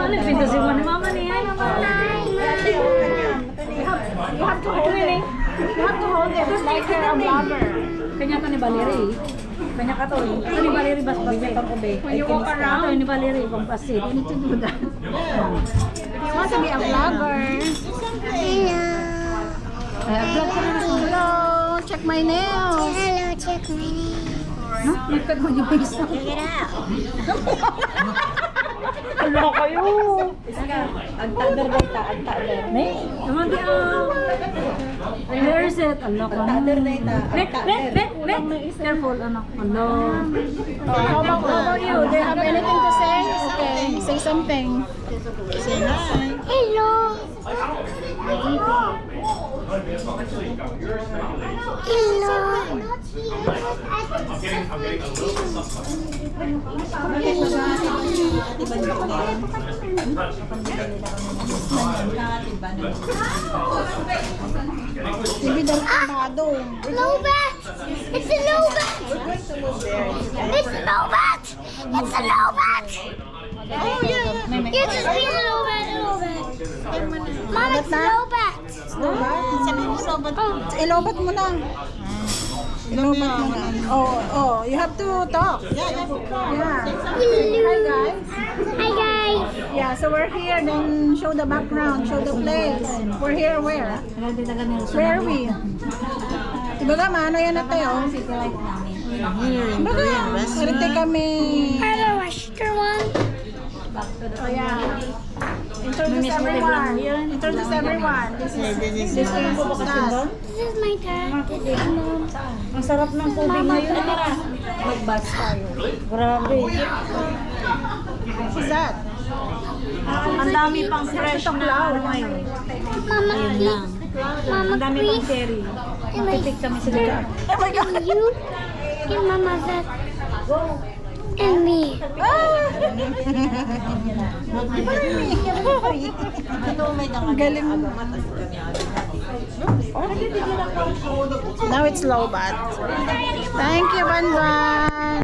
Ano pinto si mama ni? Hi, mama. You have to hold it. You have to hold it like you're a vlogger. Kanya to ni Valerie. Kanya ka to. Ito ni Valerie basbasit. When you walk around. Ito ni Valerie basit. You need to do that. If you want to be a vlogger. Vlog ka na na. Hello, check my nails. Hello, check my name. No? Nagkat mo yung face. Check it out. Hala kayo. Ang thunder data, ang thunder. May, naman di Where is it? Hala ka. Thunder data. Careful, anak. Hala. How about you? Do you have anything to say? Okay, say something. Say hi. Hello. Lowbat! It's a lowbat! It's a lowbat! It's a lowbat! Oh yeah, you just see a lowbat, Mom, it's a lowbat! Sabi mo lobat. Ilobat mo na. Ilobat mo na. Oh, you have to talk. Yeah. Hi guys. Hi guys! Yeah, so we're here. Then show the background, show the place. We're here where? Where are we? Dibaga, maano yan na tayo? Dibaga, marite kami. Hello, restaurant! Oh yeah. Introduce everyone. Introduce everyone. This is us. This is my dad. This is mom. Ang sarap ng tubig ngayon. Mag-bus tayo. Grabe. Who's that? Ang dami pang fresh na ano ngayon. Mama, Ayun lang. Mama, Ang dami pang please. cherry. Can I Pitik kami sa dito. Oh my God. you and Mama that and me. Galing. Now it's low bat. Thank you, Banban.